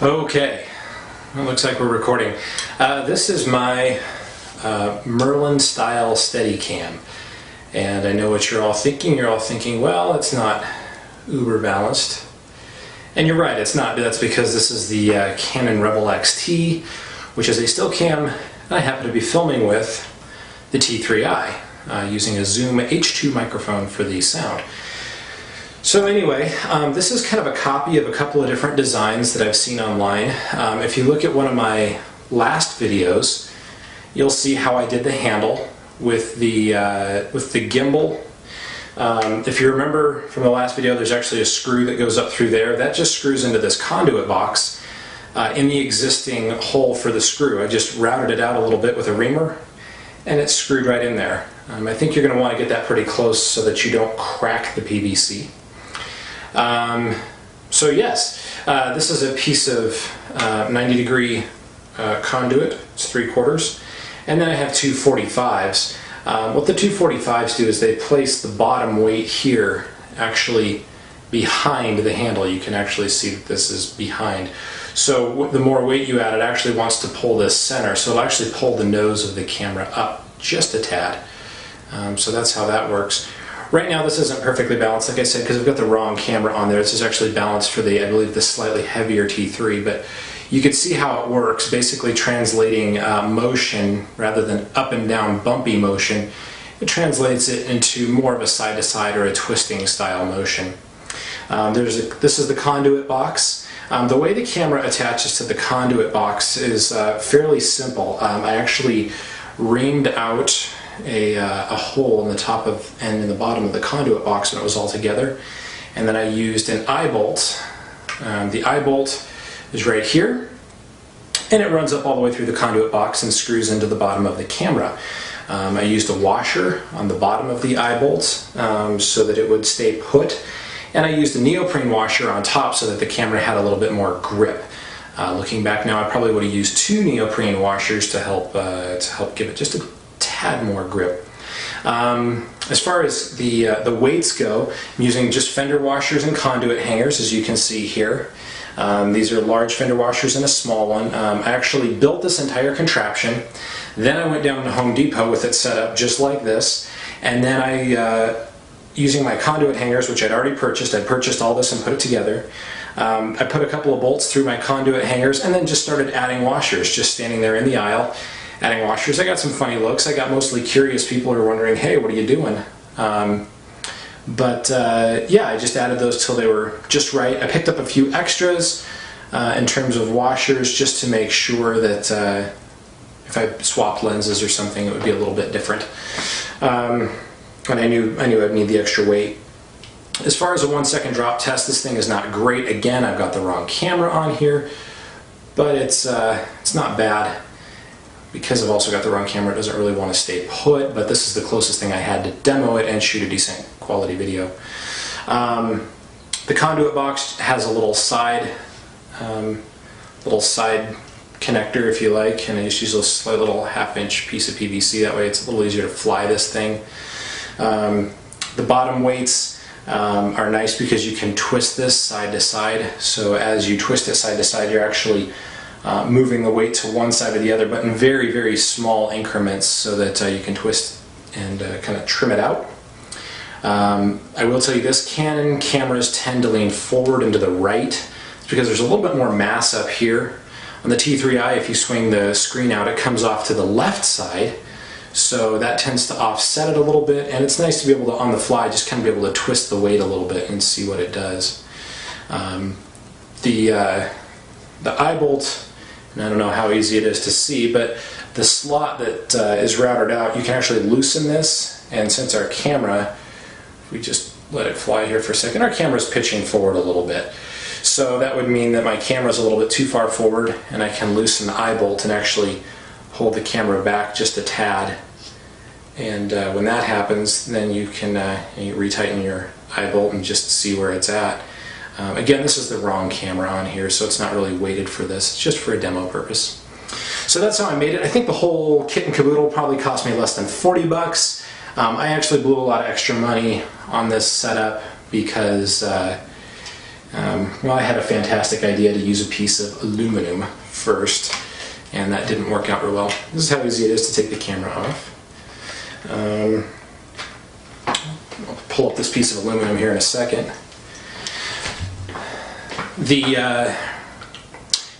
Okay, it looks like we're recording. This is my Merlin style Steadicam, and I know what you're all thinking. You're all thinking, well, it's not uber balanced, and you're right, it's not. That's because this is the Canon Rebel XT, which is a still cam I happen to be filming with the T3i using a Zoom H2 microphone for the sound. So anyway, this is kind of a copy of a couple of different designs that I've seen online. If you look at one of my last videos, you'll see how I did the handle with the gimbal. If you remember from the last video, there's actually a screw that goes up through there. That just screws into this conduit box in the existing hole for the screw. I just routed it out a little bit with a reamer, and it's screwed right in there. I think you're going to want to get that pretty close so that you don't crack the PVC. So yes, this is a piece of 90-degree conduit. It's 3/4, and then I have two 45s. What the two 45s do is they place the bottom weight here actually behind the handle. You can actually see that this is behind. So the more weight you add, it actually wants to pull this center. So it'll actually pull the nose of the camera up just a tad. So that's how that works. Right now this isn't perfectly balanced, like I said, because I've got the wrong camera on there. This is actually balanced for the, I believe, the slightly heavier T3, but you can see how it works, basically translating motion rather than up and down bumpy motion. It translates it into more of a side-to-side or a twisting style motion. This is the conduit box. The way the camera attaches to the conduit box is fairly simple. I actually reamed out a hole in the top of and in the bottom of the conduit box when it was all together, and then I used an eye bolt. The eye bolt is right here, and it runs up all the way through the conduit box and screws into the bottom of the camera. I used a washer on the bottom of the eye bolt so that it would stay put, and I used a neoprene washer on top so that the camera had a little bit more grip. Looking back now, I probably would have used two neoprene washers to help give it just a tad more grip. As far as the weights go, I'm using just fender washers and conduit hangers, as you can see here. These are large fender washers and a small one. I actually built this entire contraption. Then I went down to Home Depot with it set up just like this, and then I, using my conduit hangers, which I'd already purchased, I purchased all this and put it together. I put a couple of bolts through my conduit hangers and then just started adding washers, just standing there in the aisle adding washers. I got some funny looks. I got mostly curious people who were wondering, hey, what are you doing? Yeah, I just added those till they were just right. I picked up a few extras in terms of washers just to make sure that if I swapped lenses or something, it would be a little bit different. And I knew I'd need the extra weight. As far as a 1-second drop test, this thing is not great. Again, I've got the wrong camera on here, but it's not bad. Because I've also got the wrong camera, it doesn't really want to stay put, but this is the closest thing I had to demo it and shoot a decent quality video. The conduit box has a little side connector, if you like, and I just use a slight little half-inch piece of PVC. That way it's a little easier to fly this thing. The bottom weights are nice because you can twist this side to side. So as you twist it side to side, you're actually moving the weight to one side or the other, but in very, very small increments so that you can twist and kind of trim it out. I will tell you this, Canon cameras tend to lean forward and to the right. It's because there's a little bit more mass up here. On the T3i, if you swing the screen out, it comes off to the left side, so that tends to offset it a little bit, and it's nice to be able to, on the fly, just kind of be able to twist the weight a little bit and see what it does. The eye bolt, and I don't know how easy it is to see, but the slot that is routed out, you can actually loosen this, and since our camera, if we just let it fly here for a second, our camera's pitching forward a little bit. So that would mean that my camera's a little bit too far forward, and I can loosen the eye bolt and actually hold the camera back just a tad. And when that happens, then you can you retighten your eye bolt and just see where it's at. Again, this is the wrong camera on here, so it's not really weighted for this. It's just for a demo purpose. So that's how I made it. I think the whole kit and caboodle probably cost me less than 40 bucks. I actually blew a lot of extra money on this setup because Well, I had a fantastic idea to use a piece of aluminum first, and that didn't work out real well. This is how easy it is to take the camera off. I'll pull up this piece of aluminum here in a second.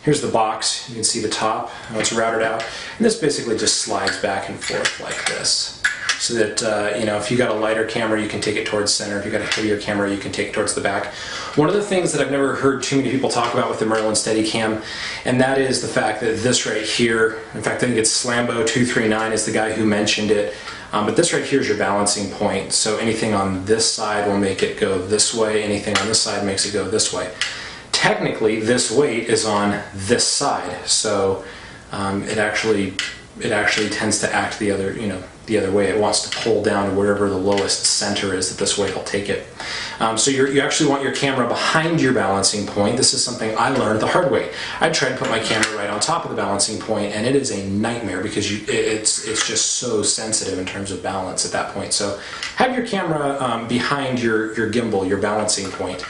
Here's the box. You can see the top, how it's routed out. And this basically just slides back and forth like this. So that, you know, if you got a lighter camera, you can take it towards center. If you got a heavier camera, you can take it towards the back. One of the things that I've never heard too many people talk about with the Merlin Steadicam, and that is the fact that this right here, in fact, I think it's Slambo239 is the guy who mentioned it, but this right here is your balancing point. So anything on this side will make it go this way. Anything on this side makes it go this way. Technically, this weight is on this side, so it actually tends to act the other, you know, the other way. It wants to pull down to wherever the lowest center is that this weight will take it. So you actually want your camera behind your balancing point. This is something I learned the hard way. I tried to put my camera right on top of the balancing point, and it is a nightmare because it's just so sensitive in terms of balance at that point. So have your camera behind your gimbal, your balancing point.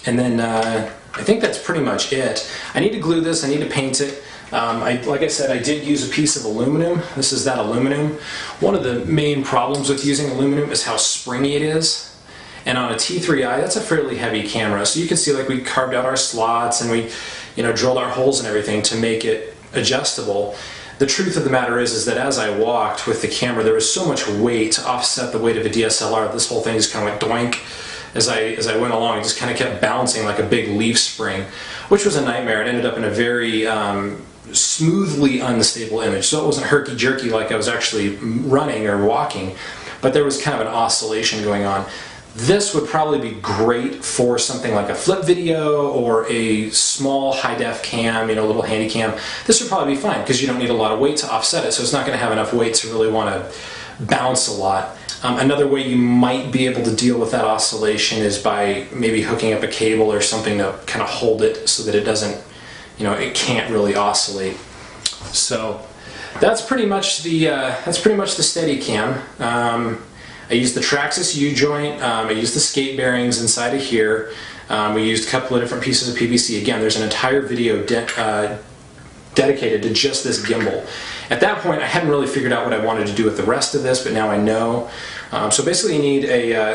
And then I think that's pretty much it. I need to glue this, I need to paint it. Like I said, I did use a piece of aluminum. This is that aluminum. One of the main problems with using aluminum is how springy it is. And on a T3i, that's a fairly heavy camera. So you can see like we carved out our slots and we, you know, drilled our holes and everything to make it adjustable. The truth of the matter is that as I walked with the camera, there was so much weight to offset the weight of a DSLR. This whole thing just kind of went doink. As I went along, it just kind of kept bouncing like a big leaf spring, which was a nightmare. It ended up in a very smoothly unstable image. So it wasn't herky-jerky like I was actually running or walking, but there was kind of an oscillation going on. This would probably be great for something like a flip video or a small high-def cam, you know, a little handy cam. This would probably be fine because you don't need a lot of weight to offset it, so it's not going to have enough weight to really want to bounce a lot. Another way you might be able to deal with that oscillation is by maybe hooking up a cable or something to kind of hold it so that it doesn't, you know, it can't really oscillate. So that's pretty much the Steadicam. I used the Traxxas U-joint. I used the skate bearings inside of here. We used a couple of different pieces of PVC. Again, there's an entire video dedicated to just this gimbal. At that point, I hadn't really figured out what I wanted to do with the rest of this, but now I know. So basically you need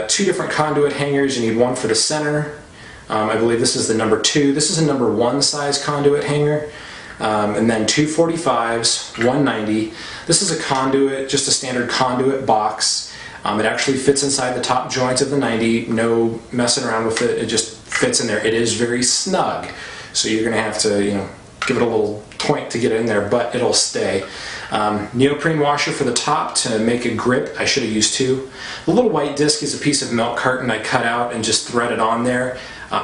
two different conduit hangers. You need one for the center. I believe this is the number 2. This is a number 1 size conduit hanger. And then two 45s, 190. This is a conduit, just a standard conduit box. It actually fits inside the top joint of the 90. No messing around with it. It just fits in there. It is very snug. So you're going to have to, you know, give it a little point to get it in there, but it'll stay. Neoprene washer for the top to make a grip. I should have used 2. The little white disc is a piece of milk carton I cut out and just threaded on there,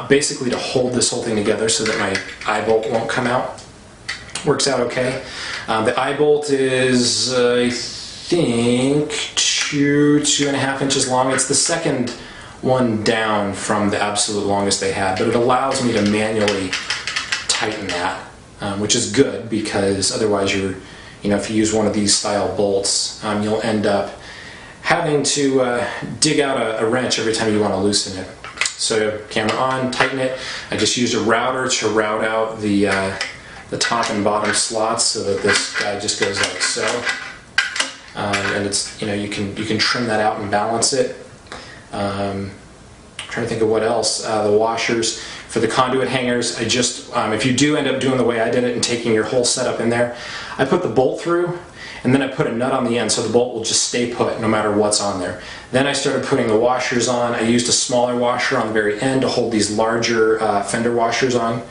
basically to hold this whole thing together so that my eye bolt won't come out. Works out okay. The eye bolt is, I think, 2.5 inches long. It's the second one down from the absolute longest they had, but it allows me to manually tighten that, which is good because otherwise you're, you know, if you use one of these style bolts, you'll end up having to dig out a wrench every time you want to loosen it. So camera on, tighten it. I just used a router to route out the top and bottom slots so that this guy just goes like so. And it's, you know, you can trim that out and balance it. I'm trying to think of what else. The washers for the conduit hangers. I just, if you do end up doing the way I did it and taking your whole setup in there, I put the bolt through and then I put a nut on the end so the bolt will just stay put no matter what's on there. Then I started putting the washers on. I used a smaller washer on the very end to hold these larger fender washers on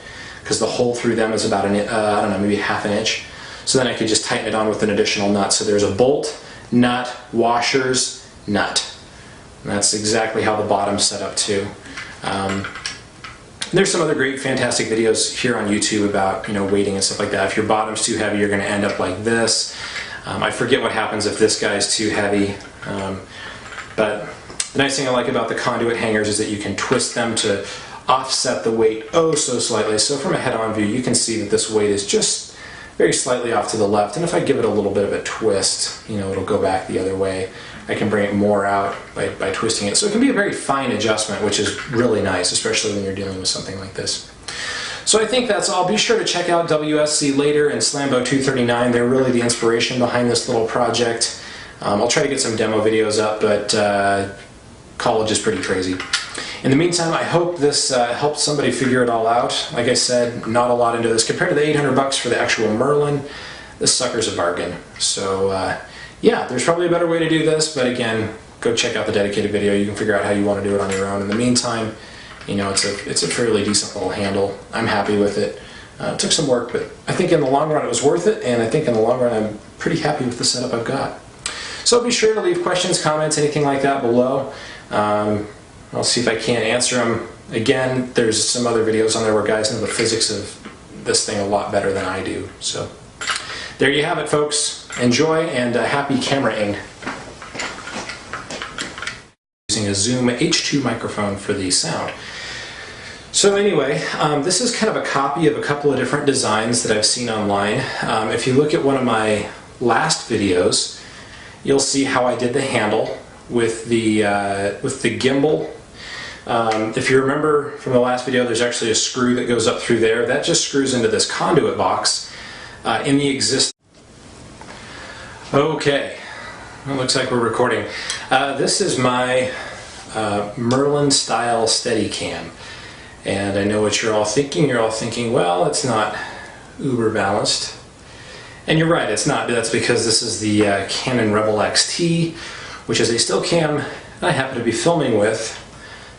because the hole through them is about, I don't know, maybe ½ an inch. So then I could just tighten it on with an additional nut. So there's a bolt, nut, washers, nut. And that's exactly how the bottom's set up too. There's some other great, fantastic videos here on YouTube about, you know, weighting and stuff like that. If your bottom's too heavy, you're going to end up like this. I forget what happens if this guy's too heavy. But the nice thing I like about the conduit hangers is that you can twist them to offset the weight oh so slightly. So from a head-on view, you can see that this weight is just very slightly off to the left. And if I give it a little bit of a twist, you know, it'll go back the other way I can bring it more out by twisting it. So it can be a very fine adjustment, which is really nice, especially when you're dealing with something like this. So I think that's all. Be sure to check out WSC Later and Slambo 239. They're really the inspiration behind this little project. I'll try to get some demo videos up, but college is pretty crazy. In the meantime, I hope this helped somebody figure it all out. Like I said, not a lot into this. Compared to the 800 bucks for the actual Merlin, this sucker's a bargain. So yeah, there's probably a better way to do this, but again, go check out the dedicated video. You can figure out how you want to do it on your own. In the meantime, you know, it's a fairly decent little handle. I'm happy with it. It took some work, but I think in the long run it was worth it, and I think in the long run I'm pretty happy with the setup I've got. So be sure to leave questions, comments, anything like that below. I'll see if I can't answer them. Again, there's some other videos on there where guys know the physics of this thing a lot better than I do. So there you have it, folks. Enjoy, and happy cameraing. Using a Zoom H2 microphone for the sound. So anyway, this is kind of a copy of a couple of different designs that I've seen online. If you look at one of my last videos, you'll see how I did the handle with the gimbal. If you remember from the last video, there's actually a screw that goes up through there. That just screws into this conduit box in the existing. Okay, it looks like we're recording. This is my Merlin style Steadicam, and I know what you're all thinking. You're all thinking, well, it's not uber balanced. And you're right, it's not. That's because this is the Canon Rebel XT, which is a still cam that I happen to be filming with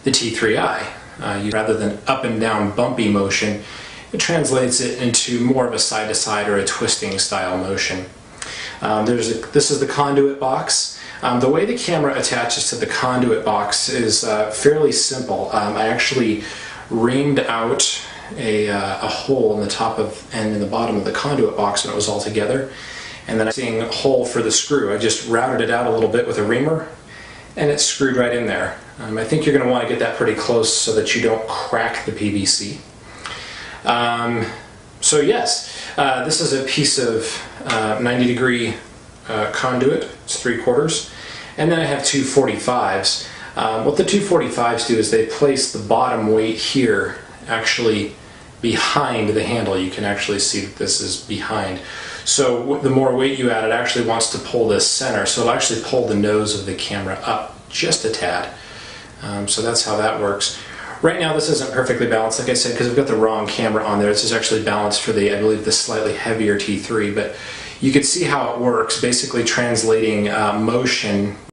the T3i. Rather than up and down bumpy motion, it translates it into more of a side-to-side or a twisting style motion. This is the conduit box. The way the camera attaches to the conduit box is fairly simple. I actually reamed out a hole in the top of and in the bottom of the conduit box when it was all together, and then I'm seeing a hole for the screw. I just routed it out a little bit with a reamer, and it's screwed right in there. I think you're going to want to get that pretty close so that you don't crack the PVC. So yes, this is a piece of 90-degree conduit. It's 3/4, and then I have two 45s. What the two 45s do is they place the bottom weight here actually behind the handle. You can actually see that this is behind. So the more weight you add, it actually wants to pull this center. So it'll actually pull the nose of the camera up just a tad. So that's how that works. Right now this isn't perfectly balanced, like I said, because I've got the wrong camera on there. This is actually balanced for the, I believe, the slightly heavier T3, but you can see how it works, basically translating motion